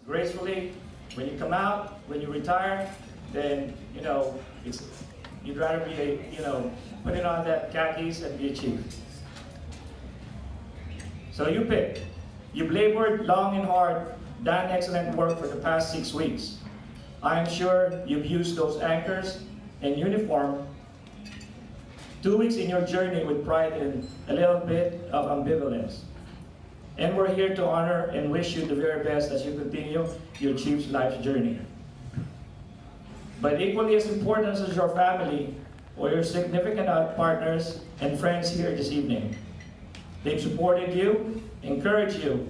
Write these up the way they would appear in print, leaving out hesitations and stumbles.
gracefully. When you come out, when you retire, then, you'd rather be put it on that khakis and be a chief. So you pick. You've labored long and hard, done excellent work for the past 6 weeks. I am sure you've used those anchors and uniform 2 weeks in your journey with pride and a little bit of ambivalence. And we're here to honor and wish you the very best as you continue your chief's life journey. But equally as important as your family or your significant partners and friends here this evening. They've supported you, encouraged you.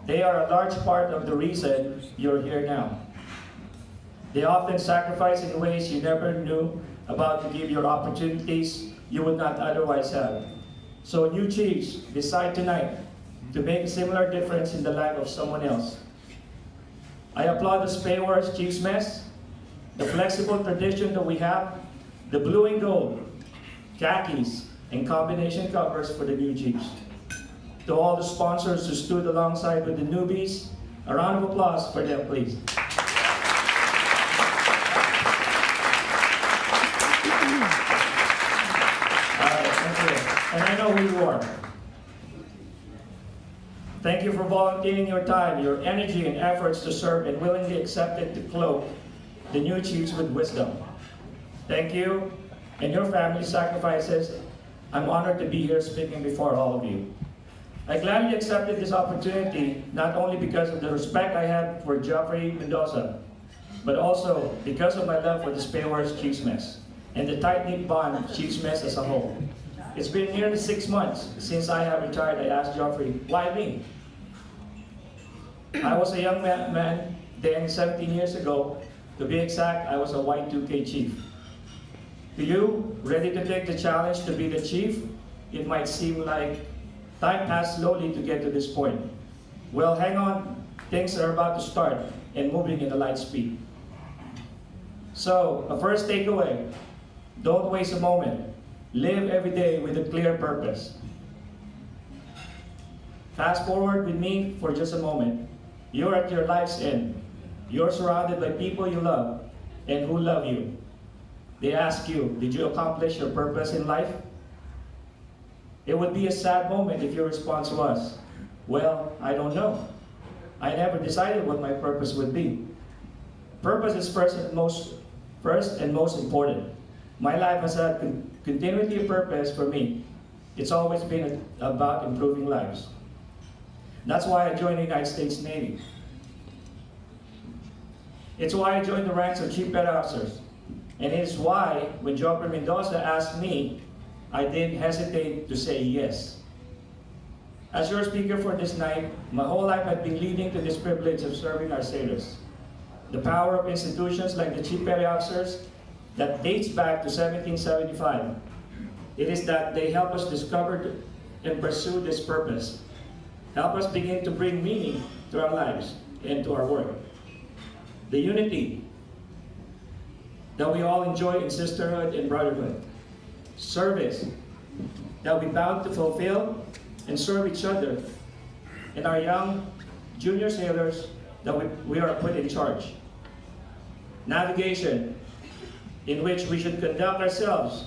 They are a large part of the reason you're here now. They often sacrifice in ways you never knew about to give your opportunities you would not otherwise have. So new chiefs, decide tonight to make a similar difference in the life of someone else. I applaud the SPAWAR's Chief's Mess, the flexible tradition that we have, the blue and gold, khakis, and combination covers for the new chiefs. To all the sponsors who stood alongside with the newbies, a round of applause for them, please. All right, thank you. And I know who you are. Thank you for volunteering your time, your energy, and efforts to serve and willingly accepted to cloak the new chiefs with wisdom. Thank you and your family sacrifices. I'm honored to be here speaking before all of you. I gladly accepted this opportunity not only because of the respect I have for Geoffrey Mendoza, but also because of my love for the SPAWAR's Chief's Mess and the tight-knit bond of Chief's Mess as a whole. It's been nearly 6 months since I have retired. I asked Geoffrey, why me? I was a young man then, 17 years ago. To be exact, I was a Y2K chief. To you, ready to take the challenge to be the chief, it might seem like time passed slowly to get to this point. Well, hang on, things are about to start and moving in a light speed. So, a first takeaway, don't waste a moment. Live every day with a clear purpose. Fast forward with me for just a moment. You're at your life's end. You're surrounded by people you love and who love you. They ask you, did you accomplish your purpose in life? It would be a sad moment if your response was, well, I don't know. I never decided what my purpose would be. Purpose is first and most important. My life has had continuity of purpose for me. It's always been about improving lives. That's why I joined the United States Navy. It's why I joined the ranks of Chief Petty Officers. And it is why, when Geoffrey Mendoza asked me, I didn't hesitate to say yes. As your speaker for this night, my whole life I've been leading to this privilege of serving our sailors. The power of institutions like the Chief Petty Officers that dates back to 1775. It is that they help us discover and pursue this purpose. Help us begin to bring meaning to our lives and to our work. The unity that we all enjoy in sisterhood and brotherhood. Service that we bound to fulfill and serve each other. And our young junior sailors that we are put in charge. Navigation, in which we should conduct ourselves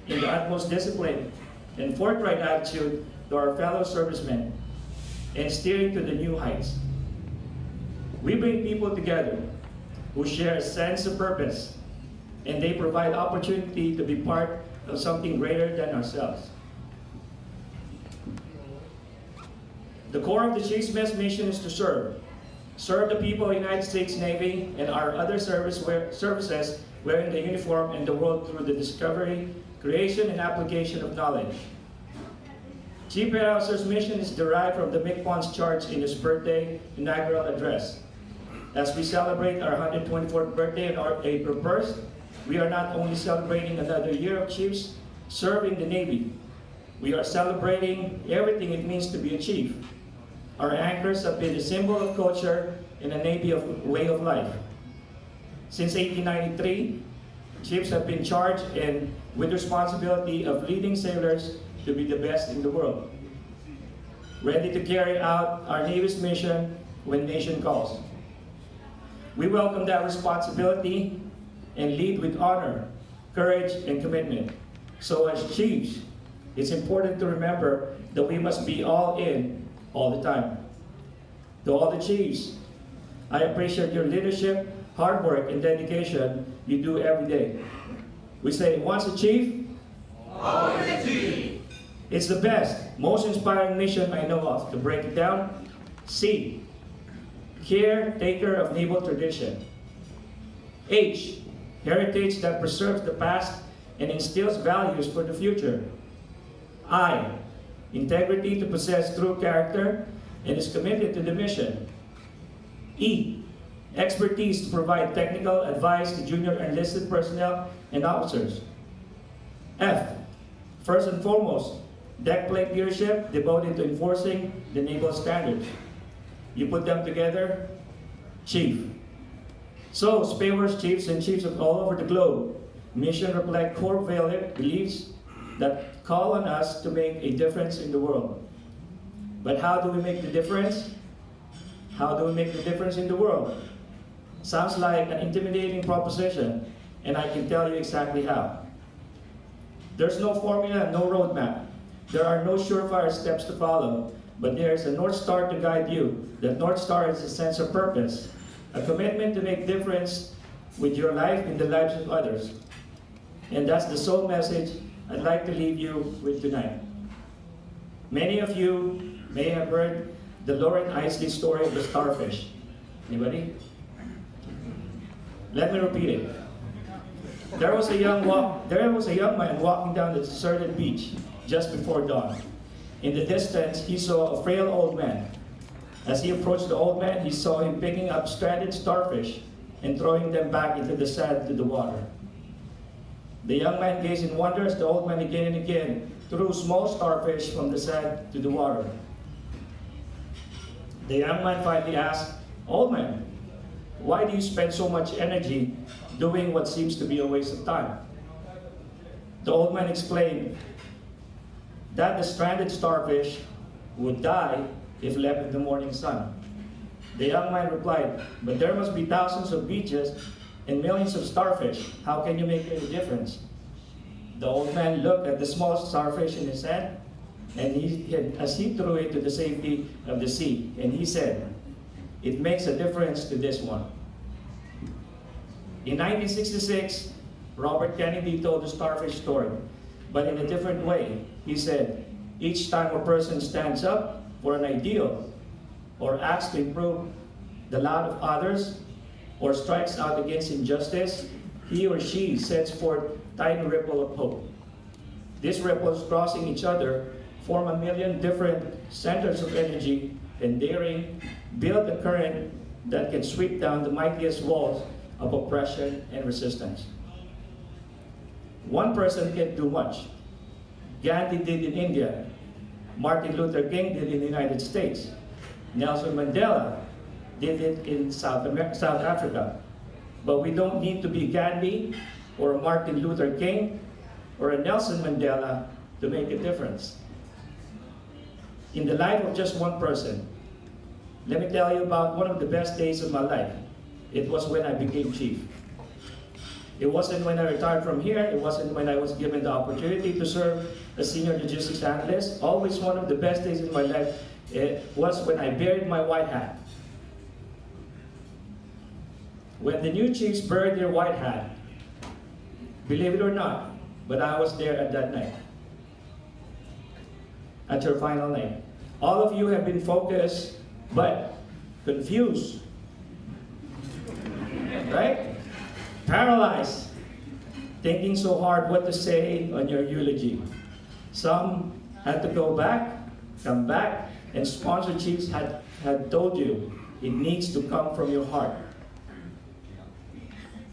in the utmost discipline and forthright attitude to our fellow servicemen and steering to the new heights. We bring people together who share a sense of purpose, and they provide opportunity to be part of something greater than ourselves. The core of the Chief's Mess mission is to serve. Serve the people of the United States Navy and our other services wearing the uniform and the world through the discovery, creation, and application of knowledge. Chief Petty Officer's mission is derived from the McPon's charge in his birthday inaugural address. As we celebrate our 124th birthday on April 1st, we are not only celebrating another year of chiefs serving the Navy, we are celebrating everything it means to be a chief. Our anchors have been a symbol of culture and a Navy way of life. Since 1893, chiefs have been charged and with responsibility of leading sailors to be the best in the world, ready to carry out our Navy's mission when nation calls. We welcome that responsibility and lead with honor, courage, and commitment. So as chiefs, it's important to remember that we must be all in all the time. To all the chiefs, I appreciate your leadership, hard work, and dedication you do every day. We say, once a chief, always a chief. It's the best, most inspiring mission I know of. To break it down, C, caretaker of naval tradition. H, heritage that preserves the past and instills values for the future. I, integrity to possess true character and is committed to the mission. E, expertise to provide technical advice to junior enlisted personnel and officers. F, first and foremost, deck plate leadership devoted to enforcing the naval standards. You put them together, chief. So, SPAWAR's chiefs and chiefs of all over the globe, mission reflect core beliefs that call on us to make a difference in the world. But how do we make the difference? How do we make the difference in the world? Sounds like an intimidating proposition, and I can tell you exactly how. There's no formula, no roadmap. There are no surefire steps to follow, but there is a North Star to guide you. That North Star is a sense of purpose, a commitment to make difference with your life and the lives of others. And that's the sole message I'd like to leave you with tonight. Many of you may have heard the Lauren Isley story of the starfish. Anybody? Let me repeat it. There was a young man walking down the deserted beach just before dawn. In the distance, he saw a frail old man. As he approached the old man, he saw him picking up stranded starfish and throwing them back into the sand to the water. The young man gazed in wonder as the old man again and again threw small starfish from the sand to the water. The young man finally asked, "Old man, why do you spend so much energy doing what seems to be a waste of time?" The old man explained that the stranded starfish would die if left in the morning sun. The young man replied, "But there must be thousands of beaches and millions of starfish. How can you make any difference?" The old man looked at the small starfish in his hand, and as he threw it to the safety of the sea, and he said, "It makes a difference to this one." In 1966, Robert Kennedy told the starfish story, but in a different way. He said, "Each time a person stands up for an ideal, or acts to improve the lot of others, or strikes out against injustice, he or she sets forth a tiny ripple of hope. These ripples crossing each other form a million different centers of energy and daring, build a current that can sweep down the mightiest walls of oppression and resistance." One person can't do much. Gandhi did in India. Martin Luther King did in the United States. Nelson Mandela did it in South Africa. But we don't need to be Gandhi or a Martin Luther King or a Nelson Mandela to make a difference. In the life of just one person, let me tell you about one of the best days of my life. It was when I became chief. It wasn't when I retired from here. It wasn't when I was given the opportunity to serve as senior logistics analyst. Always one of the best days in my life. It was when I buried my white hat. When the new chiefs buried their white hat, believe it or not, but I was there at that night. At your final night. All of you have been focused, but confused. Right? Paralyzed, thinking so hard what to say on your eulogy. Some had to go back, come back, and sponsor chiefs had told you it needs to come from your heart.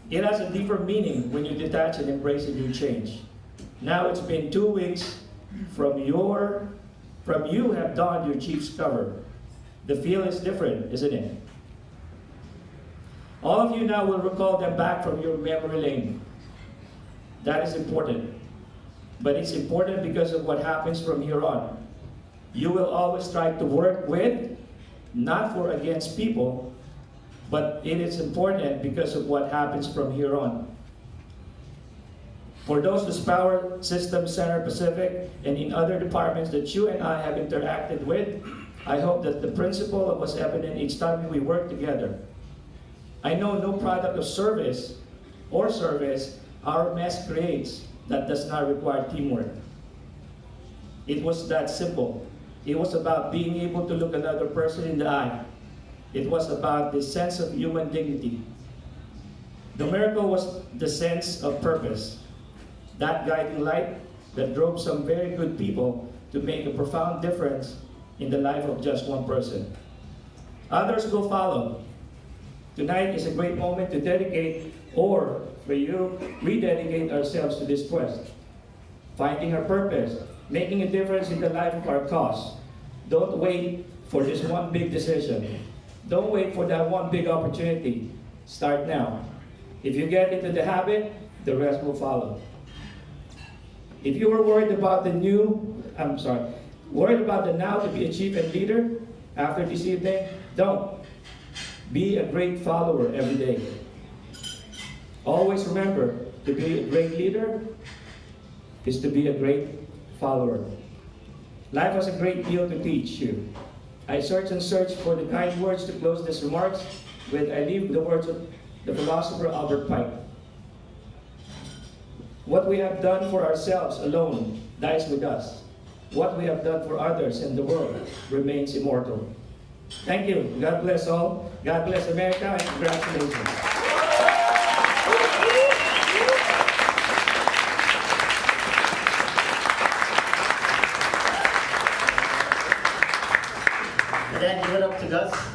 It has a deeper meaning when you detach and embrace a new change. Now it's been 2 weeks from you have donned your chief's cover. The feel is different, isn't it? All of you now will recall them back from your memory lane. That is important. But it's important because of what happens from here on. You will always try to work with, not for against people, but it is important because of what happens from here on. For those whose power system Center Pacific and in other departments that you and I have interacted with, I hope that the principle was evident each time we work together. I know no product of service or service our mess creates that does not require teamwork. It was that simple. It was about being able to look another person in the eye. It was about the sense of human dignity. The miracle was the sense of purpose. That guiding light that drove some very good people to make a profound difference in the life of just one person. Others will follow. Tonight is a great moment to dedicate, or for you, rededicate ourselves to this quest. Finding our purpose, making a difference in the life of our cause. Don't wait for this one big decision. Don't wait for that one big opportunity. Start now. If you get into the habit, the rest will follow. If you were worried about the now to be a chief and leader after this evening, don't. Be a great follower every day. Always remember, to be a great leader is to be a great follower. Life has a great deal to teach you. I search and search for the kind words to close these remarks with. I leave the words of the philosopher Albert Pike. What we have done for ourselves alone dies with us. What we have done for others and the world remains immortal. Thank you. God bless all. God bless America, and congratulations. And then give it up to Gus.